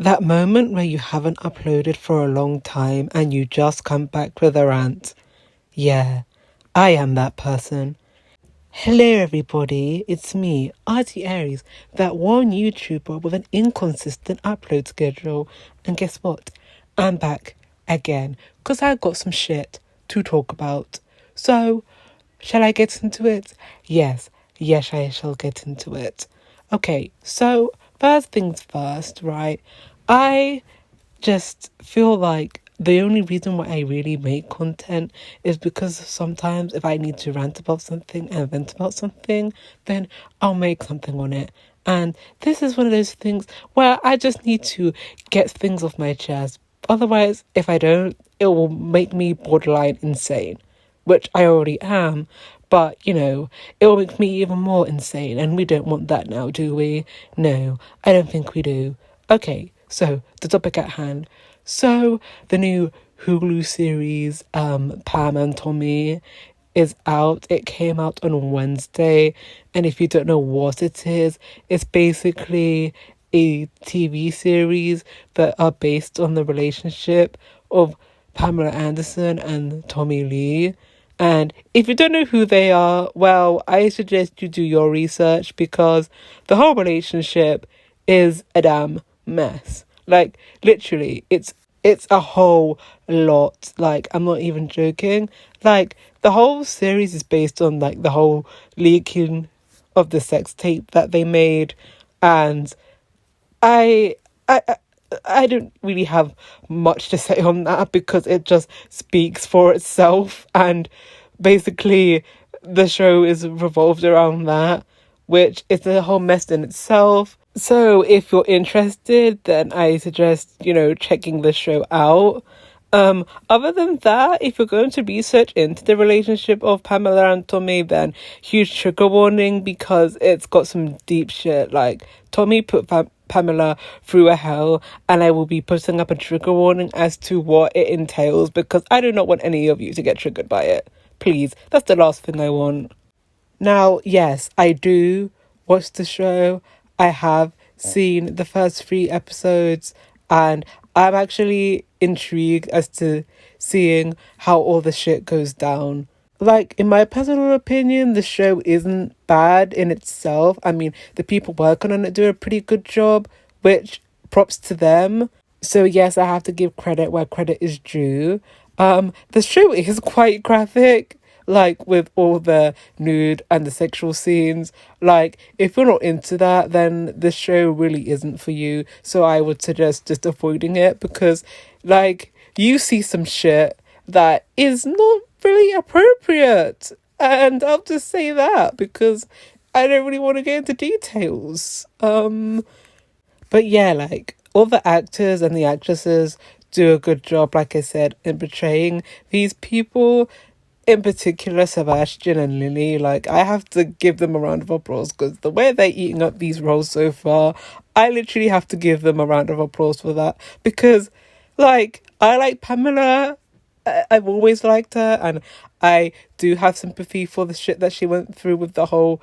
That moment where you haven't uploaded for a long time and you just come back with a rant. Yeah, I am that person. Hello everybody, it's me, Artie Aries, that one YouTuber with an inconsistent upload schedule. And guess what? I'm back again because I got some shit to talk about. So, shall I get into it? Yes, I shall get into it. Okay, so first things first, right? I just feel like the only reason why I really make content is because sometimes if I need to rant about something and vent about something, then I'll make something on it. And this is one of those things where I just need to get things off my chest. Otherwise, if I don't, it will make me borderline insane, which I already am. But, it will make me even more insane. And we don't want that now, do we? No, I don't think we do. Okay, so the topic at hand. So the new Hulu series, Pam and Tommy, is out. It came out on Wednesday. And if you don't know what it is, it's basically a TV series that are based on the relationship of Pamela Anderson and Tommy Lee. And if you don't know who they are, well, I suggest you do your research because the whole relationship is a damn mess. Like, literally, it's a whole lot. Like, I'm not even joking. Like, the whole series is based on, like, the whole leaking of the sex tape that they made. And I I I don't really have much to say on that because it just speaks for itself, and basically the show is revolved around that, which is a whole mess in itself. So if you're interested, then I suggest, checking the show out. Other than that, if you're going to research into the relationship of Pamela and Tommy, then huge trigger warning because it's got some deep shit. Like, Tommy put Pamela through a hell, and I will be putting up a trigger warning as to what it entails because I do not want any of you to get triggered by it. Please, that's the last thing I want. Now, yes, I do watch the show. I have seen the first 3 episodes, and I'm actually intrigued as to seeing how all the shit goes down. Like, in my personal opinion, the show isn't bad in itself. I mean, the people working on it do a pretty good job, which props to them. So yes, I have to give credit where credit is due. The show is quite graphic, like with all the nude and the sexual scenes. Like, if you're not into that, then the show really isn't for you. So I would suggest just avoiding it because, like, you see some shit that is not really appropriate. And I'll just say that because I don't really want to get into details. But yeah, like, all the actors and the actresses do a good job, like I said, in portraying these people. In particular, Sebastian and Lily. Like, I have to give them a round of applause because the way they're eating up these roles so far, I literally have to give them a round of applause for that. Because, like, I like Pamela. I've always liked her, and I do have sympathy for the shit that she went through with the whole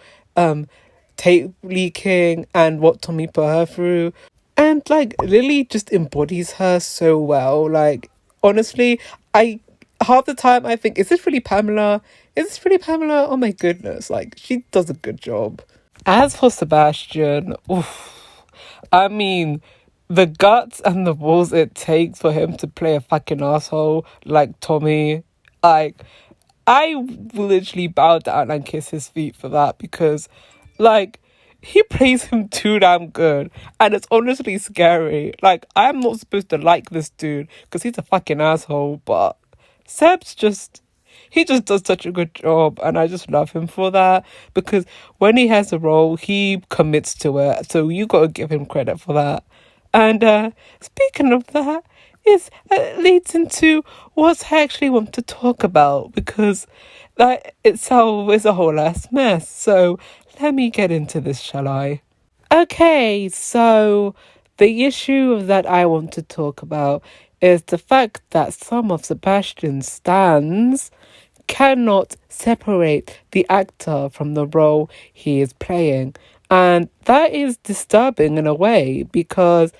tape leaking and what Tommy put her through. And, like, Lily just embodies her so well. Like, honestly, I half the time I think, is this really Pamela? Is this really Pamela? Oh my goodness, like, she does a good job. As for Sebastian, oof, I mean, the guts and the balls it takes for him to play a fucking asshole like Tommy, like, I will literally bow down and kiss his feet for that because, like, he plays him too damn good, and it's honestly scary. Like, I'm not supposed to like this dude because he's a fucking asshole, but he just does such a good job, and I just love him for that because when he has a role, he commits to it. So you got to give him credit for that. And speaking of that, it leads into what I actually want to talk about because that itself is a whole ass mess. So let me get into this, shall I? Okay, so the issue that I want to talk about is the fact that some of Sebastian's stans cannot separate the actor from the role he is playing. And that is disturbing in a way because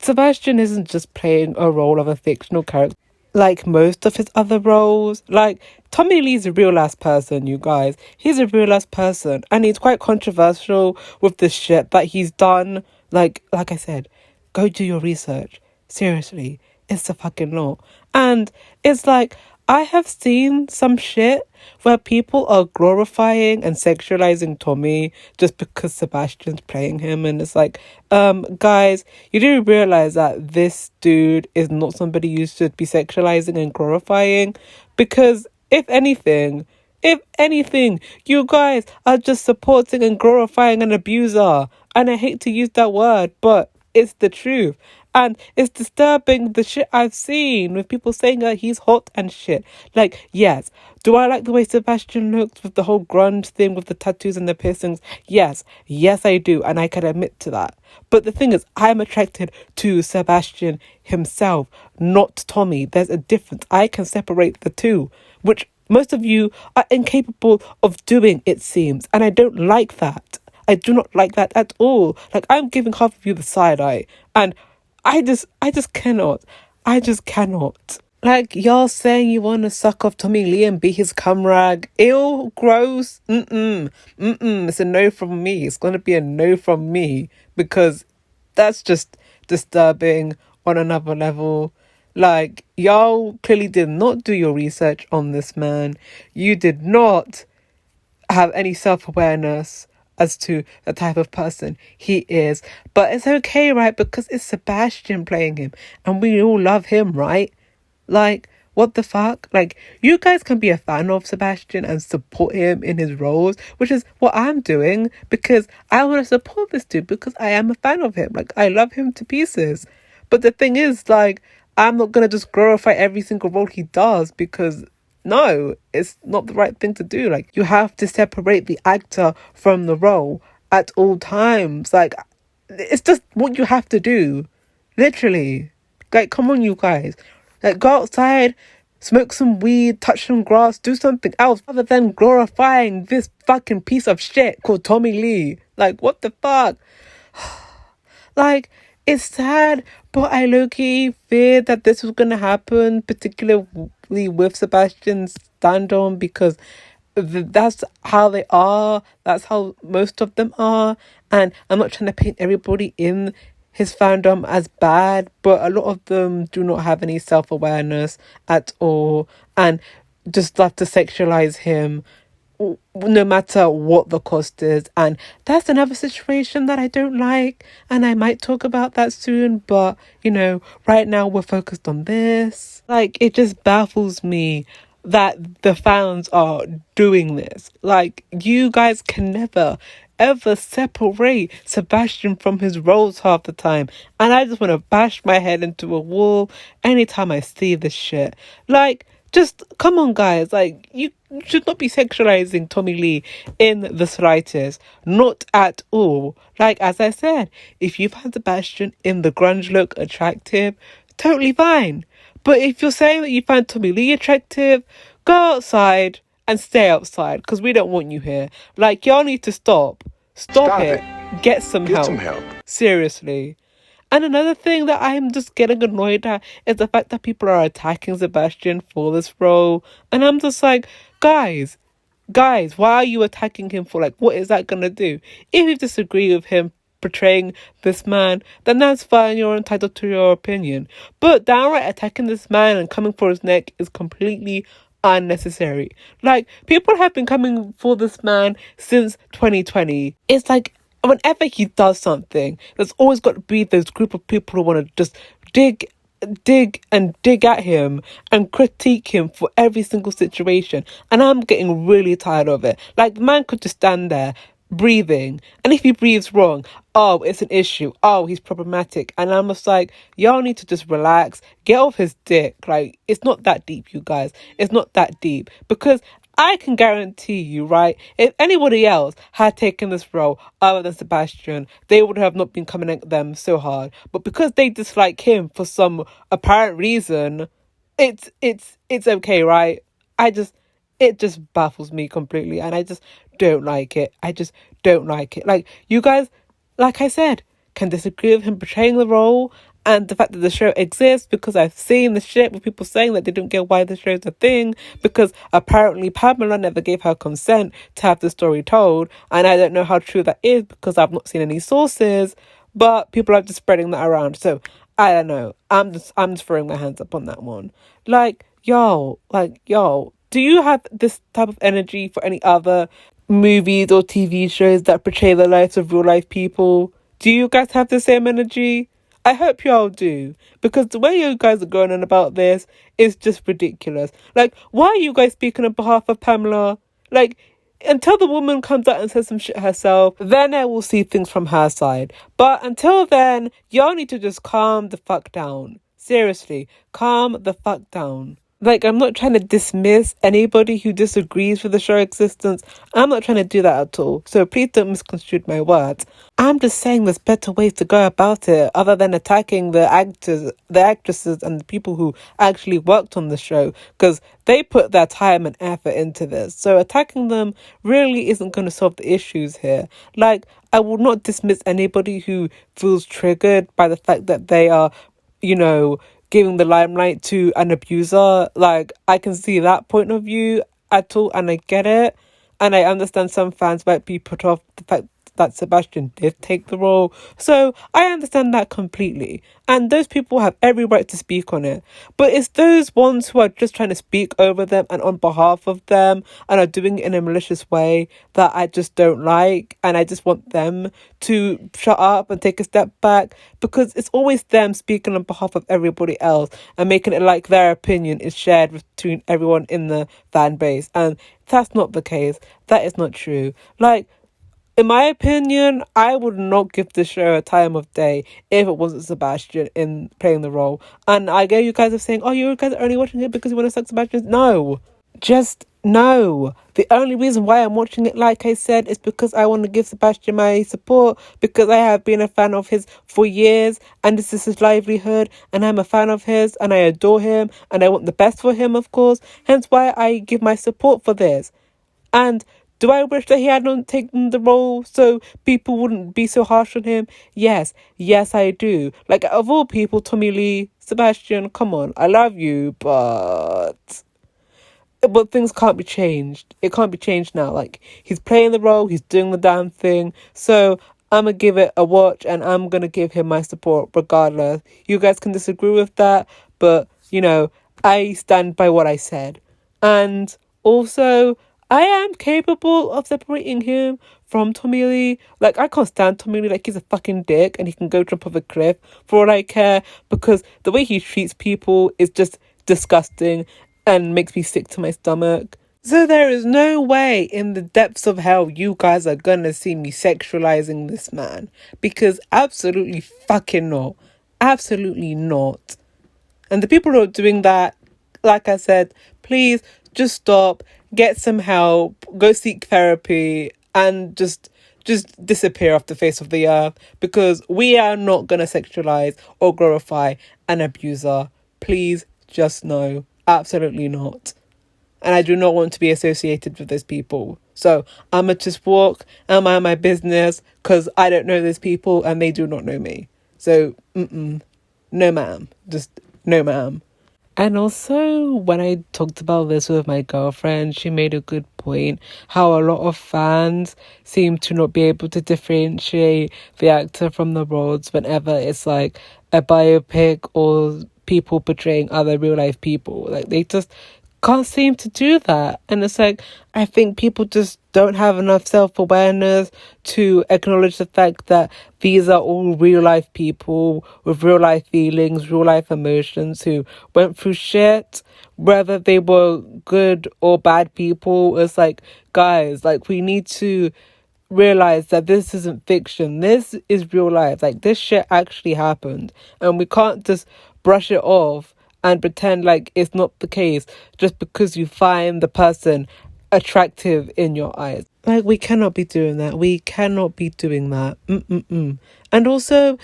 Sebastian isn't just playing a role of a fictional character like most of his other roles. Like, Tommy Lee's a real ass person, you guys. He's a real ass person, and he's quite controversial with the shit that he's done. Like I said, go do your research. Seriously, it's the fucking law. And it's like, I have seen some shit where people are glorifying and sexualizing Tommy just because Sebastian's playing him, and it's like, guys, you do realize that this dude is not somebody you should be sexualizing and glorifying, because if anything, you guys are just supporting and glorifying an abuser. And I hate to use that word, but it's the truth. And it's disturbing, the shit I've seen with people saying that he's hot and shit. Like, yes, do I like the way Sebastian looks with the whole grunge thing with the tattoos and the piercings? Yes, I do, and I can admit to that. But the thing is, I'm attracted to Sebastian himself, not Tommy. There's a difference. I can separate the two, which most of you are incapable of doing, it seems. And I don't like that. I do not like that at all. Like, I'm giving half of you the side eye. And I just cannot. I just cannot. Like, y'all saying you want to suck off Tommy Lee and be his cum rag. Ew, gross. It's a no from me. It's going to be a no from me, because that's just disturbing on another level. Like, y'all clearly did not do your research on this man. You did not have any self-awareness as to the type of person he is. But it's okay, right? Because it's Sebastian playing him, and we all love him, right? Like, what the fuck? Like, you guys can be a fan of Sebastian and support him in his roles, which is what I'm doing, because I want to support this dude because I am a fan of him. Like, I love him to pieces. But the thing is, like, I'm not going to just glorify every single role he does, because no, it's not the right thing to do. Like, you have to separate the actor from the role at all times. Like, it's just what you have to do. Literally. Like, come on, you guys. Like, go outside, smoke some weed, touch some grass, do something else other than glorifying this fucking piece of shit called Tommy Lee. Like, what the fuck? Like, it's sad, but I low-key feared that this was going to happen, particularly with Sebastian's stand-on, because that's how they are. That's how most of them are. And I'm not trying to paint everybody in his fandom as bad, but a lot of them do not have any self-awareness at all and just love to sexualize him no matter what the cost is. And that's another situation that I don't like, and I might talk about that soon, but right now we're focused on this. Like, it just baffles me that the fans are doing this. Like, you guys can never ever separate Sebastian from his roles half the time, and I just want to bash my head into a wall anytime I see this shit. Like, just come on, guys. Like, you should not be sexualizing Tommy Lee in the slightest. Not at all. Like, as I said, if you find Sebastian in the grunge look attractive, totally fine. But if you're saying that you find Tommy Lee attractive, go outside and stay outside, because we don't want you here. Like, y'all need to stop. Stop it. Get some help. Seriously. And another thing that I'm just getting annoyed at is the fact that people are attacking Sebastian for this role. And I'm just like, guys, why are you attacking him for? Like, what is that going to do? If you disagree with him portraying this man, then that's fine, you're entitled to your opinion. But downright attacking this man and coming for his neck is completely unnecessary. Like, people have been coming for this man since 2020. It's like, whenever he does something, there's always got to be this group of people who want to just dig at him and critique him for every single situation. And I'm getting really tired of it. Like, the man could just stand there breathing, and if he breathes wrong, oh, it's an issue, oh, he's problematic. And I'm just like, y'all need to just relax, get off his dick. Like, it's not that deep, you guys. It's not that deep, because I can guarantee you, right, if anybody else had taken this role other than Sebastian, they would have not been coming at them so hard. But because they dislike him for some apparent reason, it's okay, right? It just baffles me completely, and I just don't like it. I just don't like it. Like, you guys, like I said, can disagree with him portraying the role and the fact that the show exists, because I've seen the shit with people saying that they don't get why the show's a thing, because apparently Pamela never gave her consent to have the story told, and I don't know how true that is because I've not seen any sources, but people are just spreading that around. So I don't know. I'm just throwing my hands up on that one. Yo, do you have this type of energy for any other movies or TV shows that portray the lives of real life people? Do you guys have the same energy? I hope y'all do, because the way you guys are going on about this is just ridiculous. Like, why are you guys speaking on behalf of Pamela? Like, until the woman comes out and says some shit herself, then I will see things from her side. But until then, y'all need to just calm the fuck down. Seriously, calm the fuck down. Like, I'm not trying to dismiss anybody who disagrees with the show existence. I'm not trying to do that at all. So please don't misconstrue my words. I'm just saying there's better ways to go about it other than attacking the actresses and the people who actually worked on the show, because they put their time and effort into this. So attacking them really isn't going to solve the issues here. Like, I will not dismiss anybody who feels triggered by the fact that they are, giving the limelight to an abuser. Like, I can see that point of view at all, and I get it. And I understand some fans might be put off the fact that Sebastian did take the role. So I understand that completely. And those people have every right to speak on it. But it's those ones who are just trying to speak over them and on behalf of them and are doing it in a malicious way that I just don't like. And I just want them to shut up and take a step back, because it's always them speaking on behalf of everybody else and making it like their opinion is shared between everyone in the fan base. And that's not the case. That is not true. Like, in my opinion, I would not give the show a time of day if it wasn't Sebastian in playing the role. And I get you guys are saying, oh, you guys are only watching it because you want to suck Sebastian. No. Just no. The only reason why I'm watching it, like I said, is because I want to give Sebastian my support, because I have been a fan of his for years and this is his livelihood, and I'm a fan of his and I adore him and I want the best for him, of course. Hence why I give my support for this. And do I wish that he had not taken the role so people wouldn't be so harsh on him? Yes, I do. Like, of all people, Tommy Lee, Sebastian, come on, I love you, but things can't be changed. It can't be changed now. Like, he's playing the role, he's doing the damn thing. So I'm gonna give it a watch and I'm gonna give him my support regardless. You guys can disagree with that, but I stand by what I said. And also, I am capable of separating him from Tommy Lee. Like, I can't stand Tommy Lee. Like, he's a fucking dick and he can go jump off a cliff for all I care, because the way he treats people is just disgusting and makes me sick to my stomach. So there is no way in the depths of hell you guys are gonna see me sexualizing this man, because absolutely fucking not. Absolutely not. And the people who are doing that, like I said, please just stop, get some help, go seek therapy, and just disappear off the face of the earth, because we are not going to sexualize or glorify an abuser. Please just know, absolutely not. And I do not want to be associated with those people. So I'ma just walk and mind my business, because I don't know those people and they do not know me. So, no ma'am. Just no ma'am. And also, when I talked about this with my girlfriend, she made a good point, how a lot of fans seem to not be able to differentiate the actor from the roles whenever it's like a biopic or people portraying other real life people. Like, they just can't seem to do that. And it's like, I think people just don't have enough self-awareness to acknowledge the fact that these are all real life people with real life feelings, real life emotions, who went through shit, whether they were good or bad people. It's like, guys, like, we need to realize that this isn't fiction. This is real life. Like, this shit actually happened, and we can't just brush it off and pretend like it's not the case just because you find the person attractive in your eyes. Like, we cannot be doing that. We cannot be doing that. And also,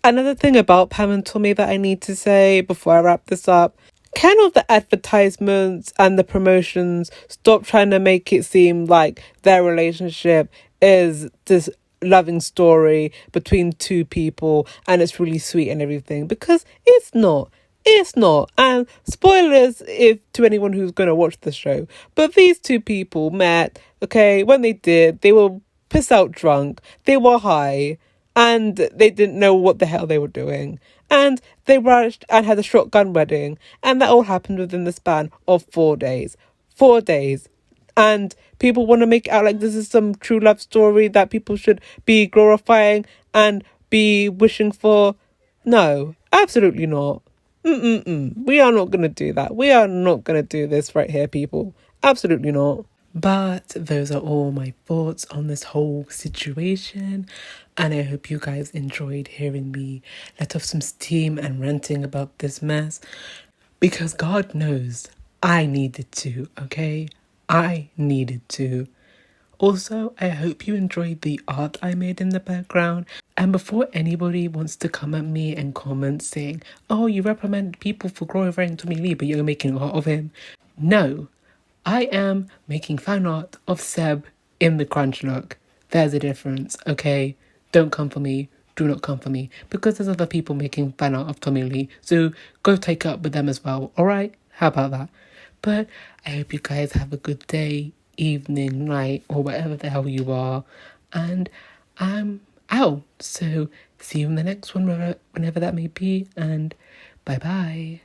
another thing about Pam and Tommy that I need to say before I wrap this up: can all the advertisements and the promotions stop trying to make it seem like their relationship is this loving story between two people and it's really sweet and everything, because it's not. It's not. And spoilers if to anyone who's going to watch the show. But these two people met, okay, when they did, they were piss out drunk. They were high and they didn't know what the hell they were doing. And they rushed and had a shotgun wedding. And that all happened within the span of 4 days. 4 days. And people want to make it out like this is some true love story that people should be glorifying and be wishing for. No, absolutely not. We are not going to do that. We are not going to do this right here, people. Absolutely not. But those are all my thoughts on this whole situation. And I hope you guys enjoyed hearing me let off some steam and ranting about this mess. Because God knows I needed to, okay? I needed to. Also, I hope you enjoyed the art I made in the background. And before anybody wants to come at me and comment saying, oh, you reprimand people for glorifying Tommy Lee, but you're making art of him. No, I am making fan art of Seb in the crunch look. There's a difference, okay? Don't come for me. Do not come for me. Because there's other people making fan art of Tommy Lee. So go take it up with them as well, alright? How about that? But I hope you guys have a good day, evening, night, or whatever the hell you are. And I'm out. So see you in the next one, whenever that may be. And bye-bye.